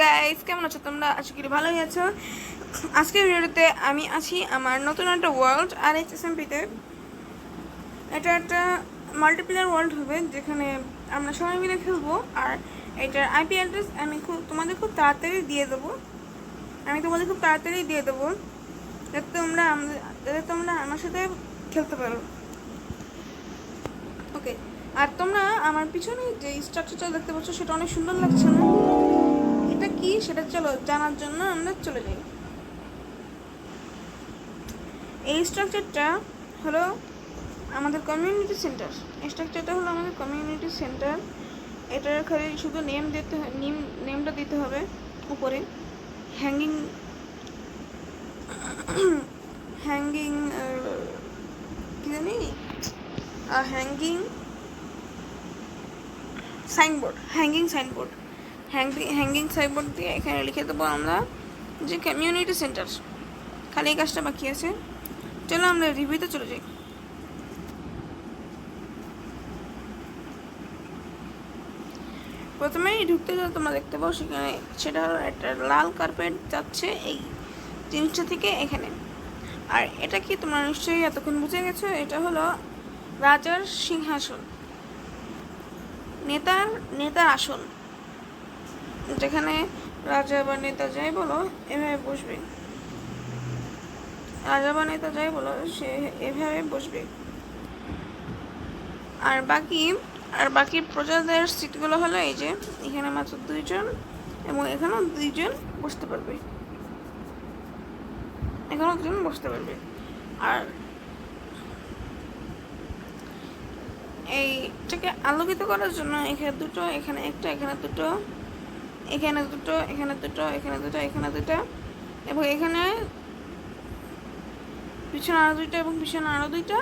Guys, কেমন আছো তোমরা? আশা করি ভালোই আছো। আজকের ভিডিওতে আমি আছি আমার নতুন একটা ওয়ার্ল্ড আর HSMP-তে। এটা একটা মাল্টিপ্লেয়ার ওয়ার্ল্ড হবে যেখানে আমরা সবাই মিলে খেলবো। আর এটার আইপি অ্যাড্রেস আমি তোমাদের খুব তাড়াতাড়ি দিয়ে দেবো। যাতে তোমরা আমার সাথে খেলতে পারো। ওকে, আর তোমরা আমার পিছনে যে স্ট্রাকচারটা দেখতে পাচ্ছ সেটা অনেক সুন্দর লাগছে না? এটা কি সেটা চলো জানার জন্য আমরা চলে যাই। এই স্ট্রাকচারটা হলো আমাদের কমিউনিটি সেন্টার। এটার খালি শুধু নেমটা দিতে হবে উপরে। হ্যাঙ্গিং হ্যাঙ্গিং কি জানি হ্যাঙ্গিং সাইনবোর্ড দিয়ে এখানে লিখে দেবো আমরা যে কমিউনিটি সেন্টার। খালি এই কাজটা বাকি আছে। চলো আমরা রিভিউতে চলে যাই। প্রথমেই ঢুকতে গেলে তোমরা দেখতে পাও সেটা হলো একটা লাল কার্পেট যাচ্ছে এই জিনিসটা থেকে এখানে। আর এটা কি তোমরা নিশ্চয়ই এতক্ষণ বুঝে গেছো, এটা হলো রাজার সিংহাসন, নেতার আসন, যেখানে রাজা বা নেতা যাই বলো এভাবে বসবে। সে এভাবে বসবে। আর বাকি প্রজাদের সিটগুলো হলো এই যে এখানে মাত্র 2জন, এবং এখানেও 2জন বসতে পারবে। আর এইটাকে আলোকিত করার জন্য এখানে দুটো, এখানে একটা, এখানে দুটো, এবং এখানে পিছনে আরো দুইটা এবং পিছনে আরো দুইটা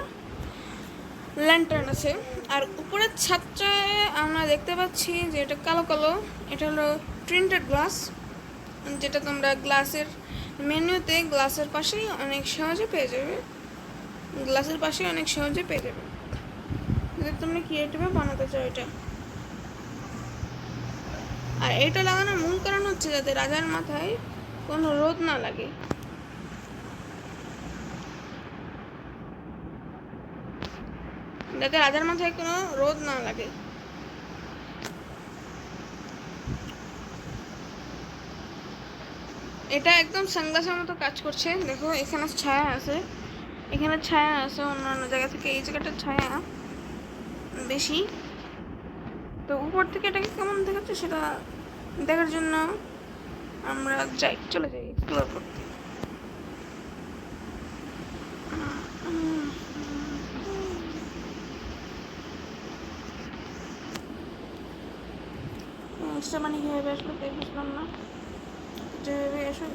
ল্যান্টার্ন আছে। আর উপরের ছাদটায় আমরা দেখতে পাচ্ছি যে এটা কালো কালো। এটা হলো প্রিন্টেড গ্লাস, যেটা তোমরা গ্লাসের মেনুতে গ্লাসের পাশেই অনেক সহজে পেয়ে যাবে যদি তোমরা ক্রিয়েটিভে বানাতে চাও এটা। আর এটা লাগানোর মূল কারণ হচ্ছে যাতে রাজার মাথায় কোনো রোদ না লাগে। এটা একদম সানগ্লাসের মতো কাজ করছে। দেখো এখানে ছায়া আছে অন্যান্য জায়গা থেকে এই জায়গাটার ছায়া বেশি। তো উপর থেকে এটাকে কেমন দেখাচ্ছে সেটা দেখার জন্য আমরা চলে যাই এক্সপ্লোর করতে। মানে কিভাবে আসলো তাই বুঝলাম না। যেভাবে এসো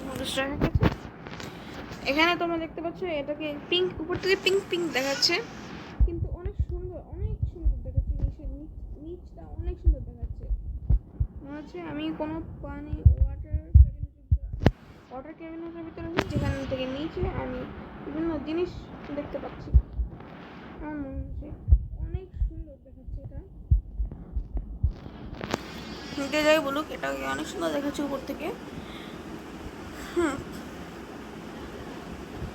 এখানে তোমরা দেখতে পাচ্ছ এটাকে পিঙ্ক, উপর থেকে পিঙ্ক দেখাচ্ছে, কিন্তু অনেক সুন্দর দেখাচ্ছে। নিচটা অনেক সুন্দর দেখাচ্ছে। মনে হচ্ছে আমি কোনো পানি ওয়াটার ক্যাবিনেটের ভিতরে আছি, যেখান থেকে নিচে আমি বিভিন্ন জিনিস দেখতে পাচ্ছি। আমার মনে হচ্ছে অনেক সুন্দর দেখাচ্ছে এটা। নিতে যাই বলুক, এটাকে অনেক সুন্দর দেখাচ্ছে উপর থেকে।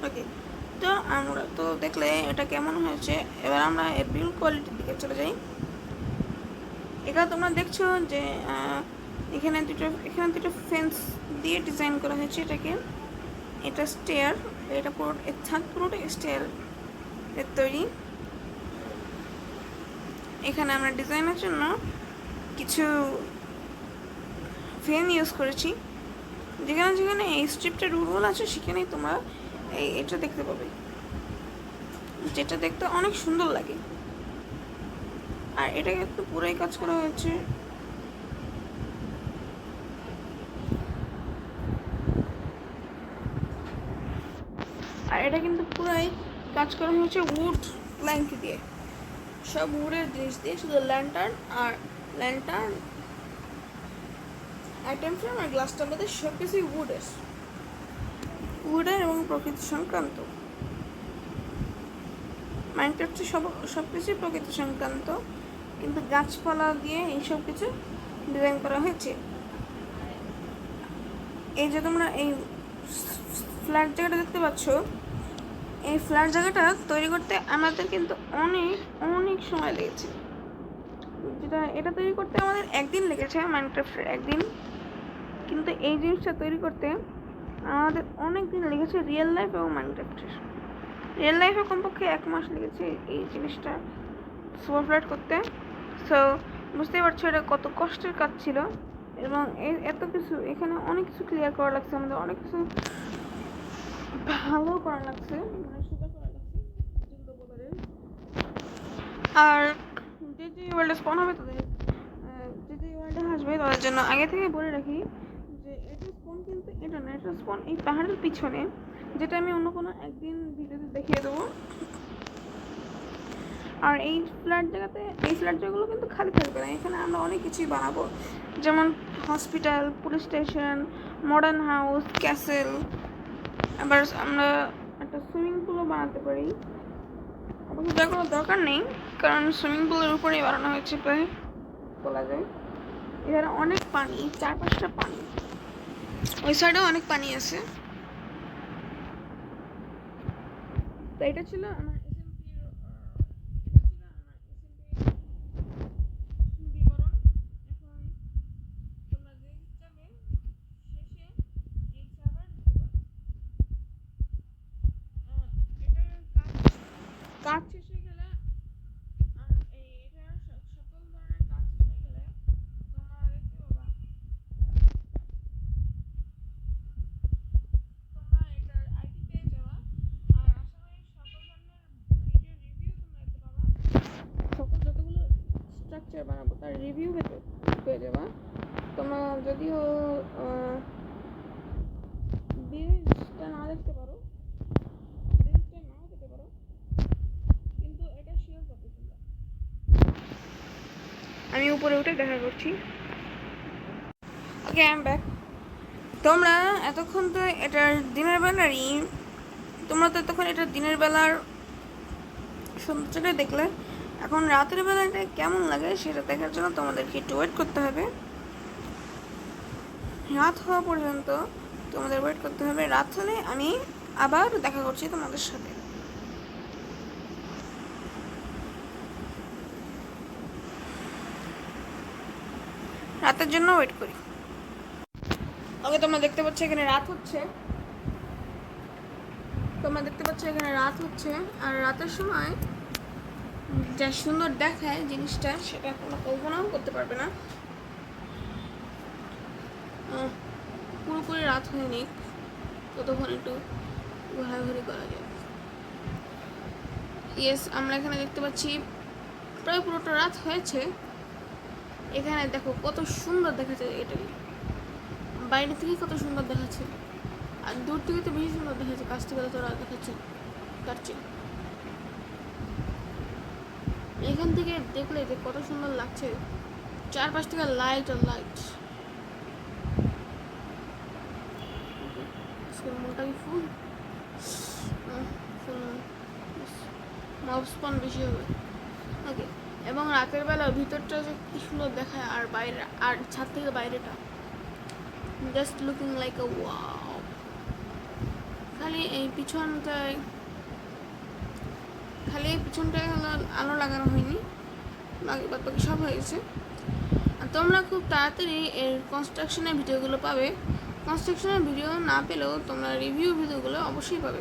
ওকে, তো আমরা তো দেখলে এটা কেমন হয়েছে। এবার আমরা এর বিল্ড কোয়ালিটির দিকে চলে যাই। এখানে তোমরা দেখছো যে এখানে দুটো ফেন্স দিয়ে ডিজাইন করা হয়েছে এটাকে। এটা স্টেয়ার, এটা পুরো ছাদ পুরোটা স্টেয়ার এর তৈরি। এখানে আমরা ডিজাইনের জন্য কিছু ফ্রেম ইউজ করেছি। যেখানে এই স্ট্রিপটা রুল আছে সেখানেই তোমরা এটা দেখতে পাবে, যেটা দেখতে অনেক সুন্দর লাগে। আর এটা কিন্তু পুরাই কাজ করা হয়েছে। উড প্ল্যাঙ্ক দিয়ে, সব উডের জিনিস দিয়ে, শুধু ল্যান্টার্ন আইটেম ফ্রেম আর গ্লাসটার মধ্যে সব কিছুই উডের এবং প্রকৃতি সংক্রান্ত। মাইনক্রাফটে সব কিছুই প্রকৃতি সংক্রান্ত, কিন্তু গাছপালা দিয়ে এইসব কিছু ডিজাইন করা হয়েছে। এই যে তোমরা এই ফ্ল্যাট জায়গাটা দেখতে পাচ্ছ, এই ফ্ল্যাট জায়গাটা তৈরি করতে আমাদের কিন্তু অনেক অনেক সময় লেগেছে। এটা তৈরি করতে আমাদের একদিন লেগেছে, মাইনক্রাফটের একদিন, কিন্তু এই জিনিসটা তৈরি করতে আমাদের অনেক দিন লেগেছে রিয়েল লাইফ এবং মাইনক্রাফটের। রিয়েল লাইফে কমপক্ষে 1 মাস লেগেছে এই জিনিসটা সুপার ফ্ল্যাট করতে। সো বুঝতেই পারছো এটা কত কষ্টের কাজ ছিল, এবং এত কিছু এখানে অনেক কিছু ক্লিয়ার করা লাগছে, আমাদের অনেক কিছু ভালো করা লাগছে, মানে সোজা করা লাগছে যেগুলো বলারে। আর যে ওয়ার্ল্ডে স্পন হবে তাদের যে ওয়ার্ল্ডে আসবে তাদের জন্য আগে থেকে বলে রাখি যে এটা স্পন কিন্তু এটা না, এটা স্পন এই পাহাড়ের পিছনে, যেটা আমি অন্য কোনো একদিন ভিডিওতে দেখিয়ে দেবো। আর এই ফ্ল্যাট জায়গাগুলো কিন্তু খালি থাকবে না, এখানে আমরা অনেক কিছুই বানাবো, যেমন hospital, police station, modern house, castle. আবার আমরা একটা সুইমিং পুলও বানাতে পারি, অবশ্য যার কোনো দরকার নেই, কারণ সুইমিং পুলের উপরেই বানানো হয়েছে প্রায় বলা যায়। এখানে অনেক পানি, 4-5টা পানি, ওই সাইডেও অনেক পানি আছে। তো এটা ছিল আমার বিবরণ। এখন তোমরা যে যাবে শেষে এই সার্ভার এটার কাজ শেষ হয়ে গেলে, এটার সকল ধরনের কাজ শেষ হয়ে গেলে তোমরা দেখতে পাবা, তোমরা এটার আইডি পেয়ে যাবা। আর আশা করি সকল ধরনের ভিডিও রিভিউ তোমরা দেখতে পাবা, সকল যতগুলো স্ট্রাকচার বানাবো তার রিভিউ পেয়ে যাবা। তোমরা যদিও বেসটা না দেখতে পারো, বেসটা নাও পেতে পারো, কিন্তু এটা শিওর কত তোমরা, আমি উপরে উঠে দেখা করছি। ওকে, আই এম ব্যাক। তোমরা এতক্ষণ তো এটার দিনের বেলারই, তোমরা তো এতক্ষণ এটা দিনের বেলার সৌন্দর্যটা দেখলে, এখন রাতের বেলাটা কেমন লাগে সেটা দেখার জন্য তোমাদেরকে একটু ওয়েট করতে হবে। রাত হওয়া পর্যন্ত তোমাদের ওয়েট করতে হবে। রাত হলে আমি আবার দেখা করছি তোমাদের সাথে। রাতের জন্য ওয়েট করি। ওকে, তোমরা দেখতে পাচ্ছ এখানে রাত হচ্ছে, আর রাতের সময় যা সুন্দর দেখায় জিনিসটা সেটা তোমরা কল্পনাও করতে পারবে না। পুরোপুরি রাত হয়নি, ততক্ষণ একটু ঘোরাঘুরি করা যায়। ইয়েস, আমরা এখানে দেখতে পাচ্ছি প্রায় পুরোটা রাত হয়েছে। এখানে দেখো কত সুন্দর দেখাচ্ছে, এটা বাইরে থেকে কত সুন্দর দেখাচ্ছে, আর দূর থেকে তো বেশি সুন্দর দেখাচ্ছে, কাছ থেকে তো রাত দেখাচ্ছে তার চেয়ে। এখান থেকে দেখলে যে কত সুন্দর লাগছে, চারপাশ থেকে লাইট আর লাইট। মনটা কি ফুল মবস্পন বেশি হবে। ওকে, এবং রাতের বেলা ভিতরটা যে কি সুন্দর দেখায়, আর বাইরে, আর ছাদ থেকে বাইরেটা জাস্ট লুকিং লাইক আ ওয়াও। খালি এই পিছনটায় হলো আলো লাগানো হয়নি, বাকি সব হয়ে গেছে। তোমরা খুব তাড়াতাড়ি এর কনস্ট্রাকশনের ভিডিওগুলো পাবে। কনস্ট্রাকশনের ভিডিও না পেলেও তোমরা রিভিউ ভিডিওগুলো অবশ্যই পাবে।